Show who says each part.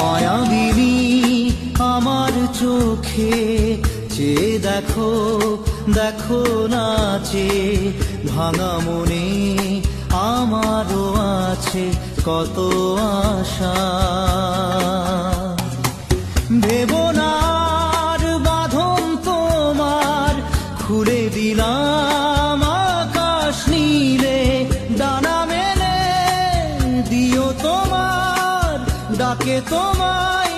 Speaker 1: মায়াবিনী আমার চোখে চেয়ে দেখো, দেখো নাচে ভাঙা মনে আমারও আছে কত আশা। ভেবো না আর বাঁধন তোমার, খুলে দিলাম আকাশ নীলে, ডানা মেলে দিও তোমার ডাকে তোমায়